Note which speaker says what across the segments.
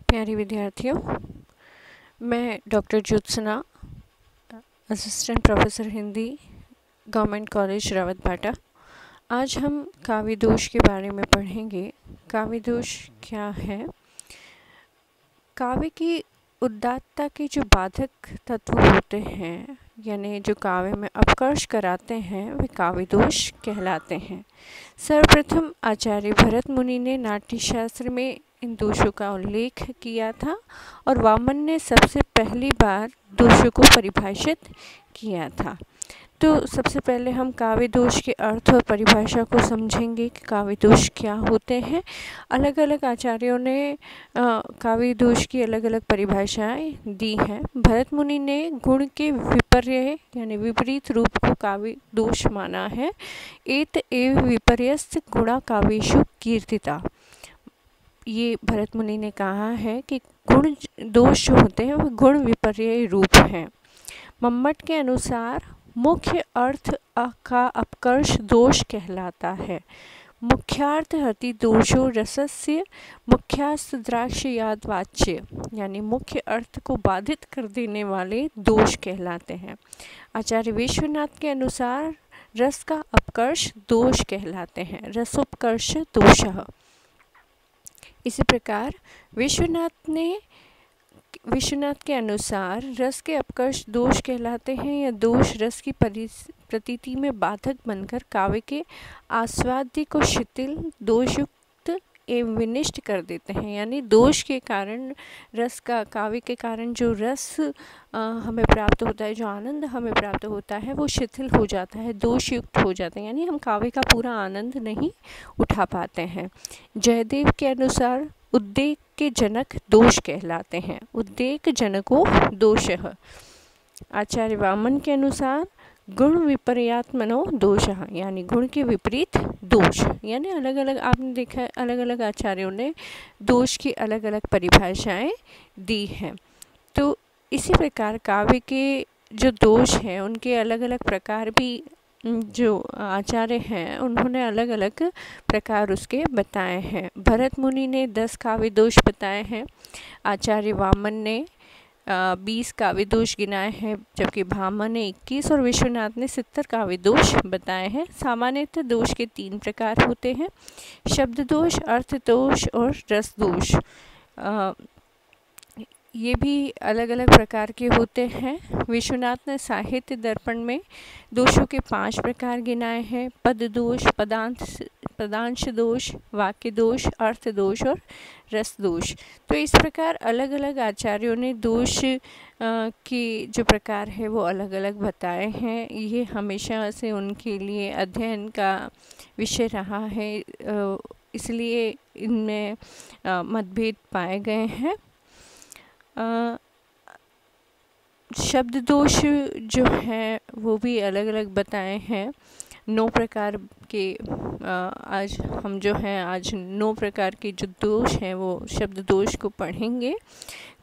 Speaker 1: प्यारे विद्यार्थियों, मैं doctor Jyotsna, assistant professor Hindi, government college Rawatbhata. आज हम काव्य दोष के बारे में पढ़ेंगे। काव्य दोष क्या है? काव्य की उदात्तता के जो बाधक तत्व होते हैं, यानी जो काव्य में अपकर्ष कराते हैं, वे काव्य दोष कहलाते हैं। सर्वप्रथम आचार्य भरत मुनि ने नाट्यशास्त्र में इन दोषों का उल्लेख किया था और वामन ने सबसे पहली बार दोषों को परिभाषित किया था। तो सबसे पहले हम काव्य दोष के अर्थ और परिभाषा को समझेंगे कि काव्य दोष क्या होते हैं। अलग अलग आचार्यों ने काव्य दोष की अलग अलग परिभाषाएं दी हैं। भरत मुनि ने गुण के विपर्य यानी विपरीत रूप को काव्य दोष माना है। एत एव विपर्यस्त गुणा काव्येषु कीर्तिता। ये भरत मुनि ने कहा है कि गुण दोष जो होते हैं वो गुण विपर्य रूप हैं। मम्मट के अनुसार मुख्य अर्थ का अपकर्ष दोष कहलाता है। मुख्यार्थ हति दोषो रसस्य मुख्यास्त द्राक्षयाद वाच्य, यानी मुख्य अर्थ को बाधित कर देने वाले दोष कहलाते हैं। आचार्य विश्वनाथ के अनुसार रस का अपकर्ष दोष कहलाते हैं, रसोपकर्ष दोषः। इसी प्रकार विश्वनाथ के अनुसार रस के अपकर्ष दोष कहलाते हैं या दोष रस की प्रतीति में बाधक बनकर काव्य के आस्वाद्य को शिथिल, दोषयुक्त एवं विनिष्ट कर देते हैं। यानी दोष के कारण रस का, काव्य के कारण जो रस हमें प्राप्त होता है, जो आनंद हमें प्राप्त होता है, वो शिथिल हो जाता है, दोषयुक्त हो जाता है, यानी हम काव्य का पूरा आनंद नहीं उठा पाते हैं। जयदेव के अनुसार उद्देक के जनक दोष कहलाते हैं, उद्देक जनको दोषः। आचार्य वामन के अनुसार गुण विपर्यात्मनो दोषः, यानी गुण के विपरीत दोष। यानी अलग अलग आपने देखा है, अलग अलग आचार्यों ने दोष की अलग अलग परिभाषाएं दी हैं। तो इसी प्रकार काव्य के जो दोष हैं उनके अलग अलग प्रकार भी जो आचार्य हैं उन्होंने अलग अलग प्रकार उसके बताए हैं। भरत मुनि ने 10 काव्य दोष बताए हैं, आचार्य वामन ने 20 काव्य दोष गिनाए हैं, जबकि भामह ने 21 और विश्वनाथ ने 70 काव्य दोष बताए हैं। सामान्यतः दोष के 3 प्रकार होते हैं, शब्द दोष, अर्थ दोष और रस दोष। ये भी अलग अलग प्रकार के होते हैं। विश्वनाथ ने साहित्य दर्पण में दोषों के 5 प्रकार गिनाए हैं, पद दोष, पदांश दोष, वाक्य दोष, अर्थ दोष और रस दोष। तो इस प्रकार अलग अलग आचार्यों ने दोष की जो प्रकार है वो अलग अलग बताए हैं। ये हमेशा से उनके लिए अध्ययन का विषय रहा है, इसलिए इनमें मतभेद पाए गए हैं। शब्द दोष जो हैं वो भी अलग अलग बताए हैं। 9 प्रकार के आज 9 प्रकार के जो दोष हैं वो शब्द दोष को पढ़ेंगे।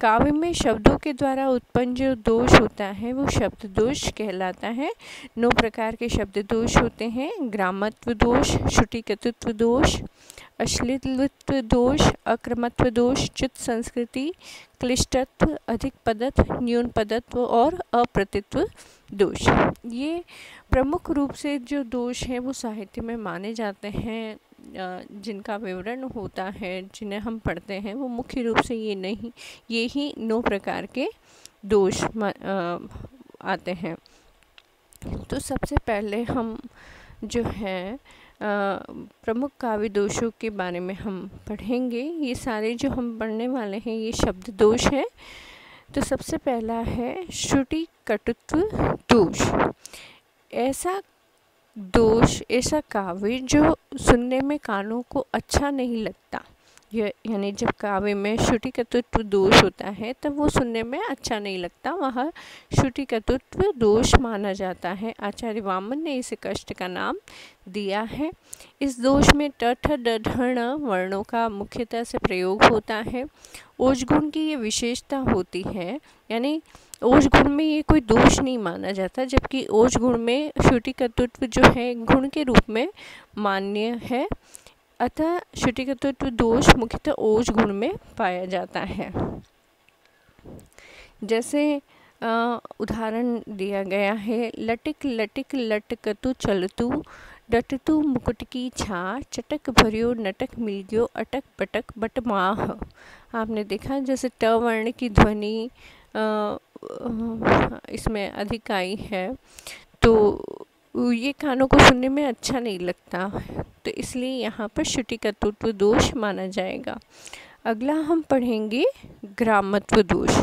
Speaker 1: काव्य में शब्दों के द्वारा उत्पन्न जो दोष होता है वो शब्द दोष कहलाता है। 9 प्रकार के शब्द दोष होते हैं, ग्रामत्व दोष, श्रुतिकतुत्व दोष, अश्लीलत्व दोष, अक्रमत्व दोष, च्युत संस्कृति, क्लिष्टत्व, अधिक पदत्व, न्यून पदत्व और अप्रतित्व दोष। ये प्रमुख रूप से जो दोष हैं वो साहित्य में माने जाते हैं, जिनका विवरण होता है, जिन्हें हम पढ़ते हैं, वो मुख्य रूप से ये ही 9 प्रकार के दोष आते हैं। तो सबसे पहले हम जो है प्रमुख काव्य दोषों के बारे में हम पढ़ेंगे। ये सारे जो हम पढ़ने वाले हैं ये शब्द दोष हैं। तो सबसे पहला है श्रुति कटुत्व दोष। ऐसा काव्य जो सुनने में कानों को अच्छा नहीं लगता, यानी जब काव्य में श्रुतिकतुत्व दोष होता है तब वो सुनने में अच्छा नहीं लगता, वह श्रुतिकतुत्व दोष माना जाता है। आचार्य वामन ने इसे कष्ट का नाम दिया है। इस दोष में टठ डढ़ वर्णों का मुख्यतः से प्रयोग होता है। ओज गुण की ये विशेषता होती है, यानी ओज गुण में ये कोई दोष नहीं माना जाता, जबकि ओज गुण में श्रुतिकतुत्व जो है गुण के रूप में मान्य है। अतः शुटिकत्व दोष मुख्यतः ओज गुण में पाया जाता है। जैसे उदाहरण दिया गया है, लटिक लटिक लटकतु चलतु डटतु मुकुट की छा चटक भरियो नटक मिल गयो अटक बटक बटमाह। आपने देखा जैसे ट वर्ण की ध्वनि इसमें अधिक आई है, तो ये कानों को सुनने में अच्छा नहीं लगता, तो इसलिए यहाँ पर शुटिकत्व दोष माना जाएगा। अगला हम पढ़ेंगे ग्रामत्व दोष।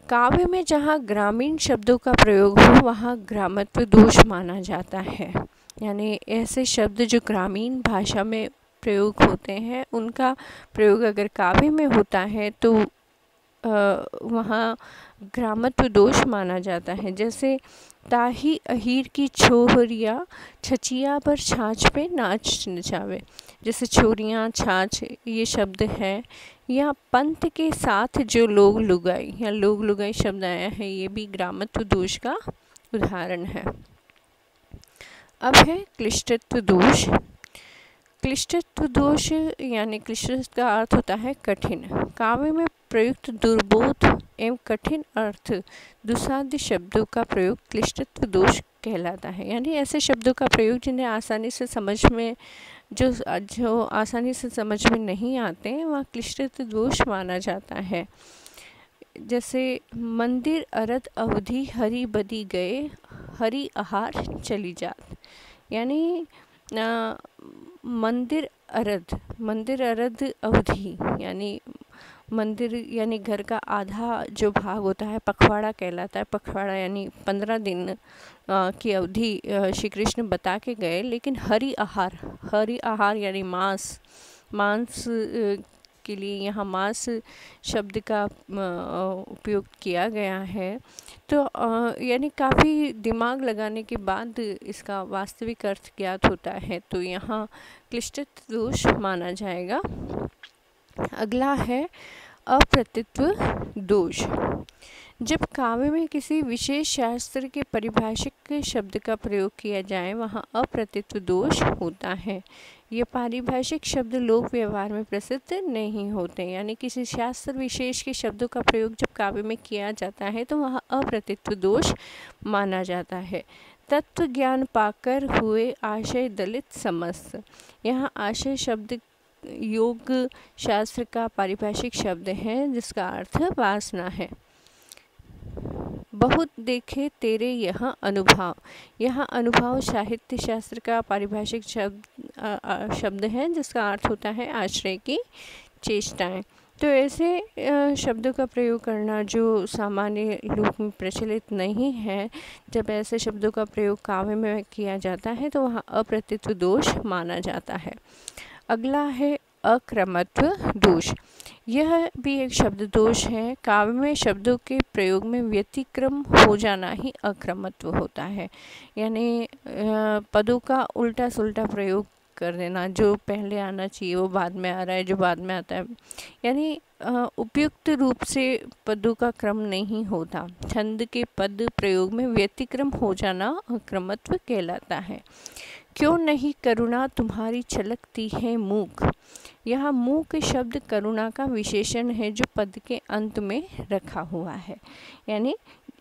Speaker 1: काव्य में जहाँ ग्रामीण शब्दों का प्रयोग हो वहाँ ग्रामत्व दोष माना जाता है, यानी ऐसे शब्द जो ग्रामीण भाषा में प्रयोग होते हैं उनका प्रयोग अगर काव्य में होता है तो वहाँ ग्रामत्व दोष माना जाता है। जैसे ताही अहीर की छोहरिया छचिया पर छाछ पे नाच नचावे, जैसे छोरियाँ छाछ ये शब्द है, या पंथ के साथ जो लोग लुगाई या लोग लुगाई शब्द आया है, ये भी ग्रामत्व दोष का उदाहरण है। अब है क्लिष्टत्व दोष। क्लिष्टत्व दोष यानी क्लिष्ट का अर्थ होता है कठिन। काव्य में प्रयुक्त दुर्बोध एवं कठिन अर्थ दुसाध्य शब्दों का प्रयोग क्लिष्टत्व दोष कहलाता है, यानी ऐसे शब्दों का प्रयोग जिन्हें आसानी से समझ में जो आसानी से समझ में नहीं आते हैं वह क्लिष्टत्व दोष माना जाता है। जैसे मंदिर अरद अवधि हरि बदी गए हरि आहार चली जात, यानी मंदिर अरद अवधि यानी मंदिर यानी घर का आधा जो भाग होता है पखवाड़ा कहलाता है। पखवाड़ा यानी 15 दिन की अवधि श्री कृष्ण बता के गए, लेकिन हरि आहार यानी मांस के लिए यहाँ मांस शब्द का उपयोग किया गया है। तो यानी काफ़ी दिमाग लगाने के बाद इसका वास्तविक अर्थ ज्ञात होता है, तो यहाँ क्लिष्टत्व दोष माना जाएगा। अगला है अप्रतित्व दोष। जब काव्य में किसी विशेष शास्त्र के पारिभाषिक शब्द का प्रयोग किया जाए वहाँ अप्रतित्व दोष होता है। ये पारिभाषिक शब्द लोक व्यवहार में प्रसिद्ध नहीं होते, यानी किसी शास्त्र विशेष के शब्दों का प्रयोग जब काव्य में किया जाता है तो वहाँ अप्रतित्व दोष माना जाता है। तत्व ज्ञान पाकर हुए आशय दलित समस्त। यहाँ आशय शब्द योग शास्त्र का पारिभाषिक शब्द है जिसका अर्थ वासना है। बहुत देखे तेरे यहाँ अनुभव, यहाँ अनुभव साहित्य शास्त्र का पारिभाषिक शब्द है जिसका अर्थ होता है आश्रय की चेष्टाएं। तो ऐसे शब्दों का प्रयोग करना जो सामान्य लोक में प्रचलित नहीं है, जब ऐसे शब्दों का प्रयोग काव्य में किया जाता है तो वहाँ अप्रतित्व दोष माना जाता है। अगला है अक्रमत्व दोष। यह भी एक शब्द दोष है। काव्य में शब्दों के प्रयोग में व्यतिक्रम हो जाना ही अक्रमत्व होता है, यानी पदों का उल्टा सुल्टा प्रयोग कर देना, जो पहले आना चाहिए वो बाद में आ रहा है, जो बाद में आता है, यानी उपयुक्त रूप से पदों का क्रम नहीं होता। छंद के पद प्रयोग में व्यतिक्रम हो जाना अक्रमत्व कहलाता है। क्यों नहीं करुणा तुम्हारी छलकती है मूक, यहाँ मूक शब्द करुणा का विशेषण है जो पद के अंत में रखा हुआ है, यानी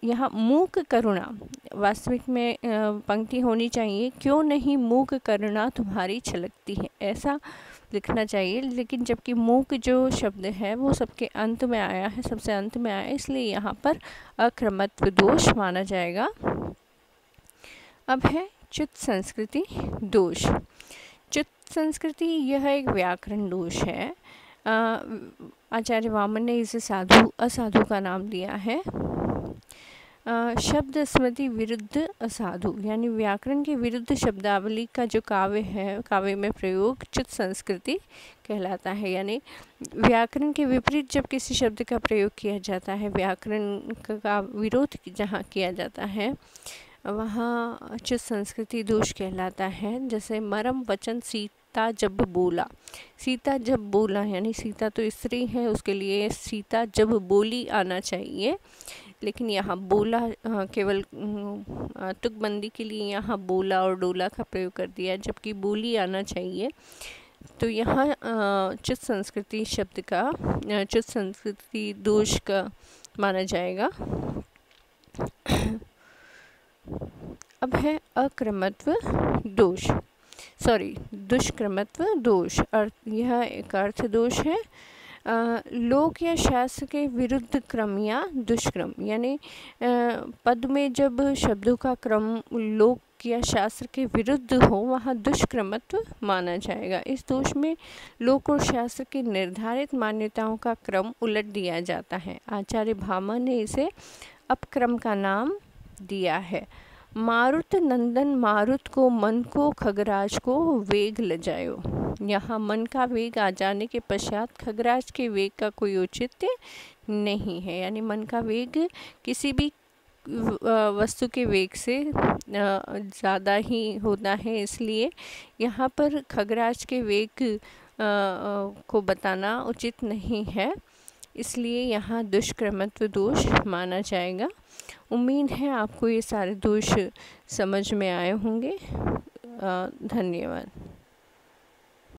Speaker 1: यहाँ मूक करुणा वास्तविक में पंक्ति होनी चाहिए, क्यों नहीं मूक करुणा तुम्हारी छलकती है, ऐसा लिखना चाहिए, लेकिन जबकि मूक जो शब्द है वो सबके अंत में आया है, सबसे अंत में आया है, इसलिए यहाँ पर अक्रमत्व दोष माना जाएगा। अब है च्युत संस्कृति दोष। च्युत संस्कृति यह एक व्याकरण दोष है। आचार्य वामन ने इसे साधु असाधु का नाम दिया है। शब्द स्मृति विरुद्ध असाधु, यानी व्याकरण के विरुद्ध शब्दावली का जो काव्य है, काव्य में प्रयोग च्युत संस्कृति कहलाता है, यानी व्याकरण के विपरीत जब किसी शब्द का प्रयोग किया जाता है, व्याकरण का विरोध जहाँ किया जाता है वहाँ च्युत संस्कृति दोष कहलाता है। जैसे मरम वचन सीता जब बोला, सीता जब बोला यानी सीता तो स्त्री है, उसके लिए सीता जब बोली आना चाहिए। लेकिन यहाँ बोला केवल तुकबंदी के लिए यहाँ बोला और डोला का प्रयोग कर दिया, जबकि बोली आना चाहिए। तो यहाँ च्युत संस्कृति शब्द का च्युत संस्कृति दोष का माना जाएगा। अब है अक्रमत्व दोष, दुष्क्रमत्व दोष। यह एक अर्थ दोष है। लोक या शास्त्र के विरुद्ध क्रम या दुष्क्रम, यानी पद में जब शब्दों का क्रम लोक या शास्त्र के विरुद्ध हो वहाँ दुष्क्रमत्व माना जाएगा। इस दोष में लोक और शास्त्र की निर्धारित मान्यताओं का क्रम उलट दिया जाता है। आचार्य भामा ने इसे अपक्रम का नाम दिया है। मारुत नंदन मारुत को मन को खगराज को वेग लजायो। यहाँ मन का वेग आ जाने के पश्चात खगराज के वेग का कोई औचित्य नहीं है, यानी मन का वेग किसी भी वस्तु के वेग से ज़्यादा ही होता है, इसलिए यहाँ पर खगराज के वेग को बताना उचित नहीं है, इसलिए यहाँ दुष्क्रमत्व दोष माना जाएगा। उम्मीद है आपको ये सारे दोष समझ में आए होंगे। धन्यवाद।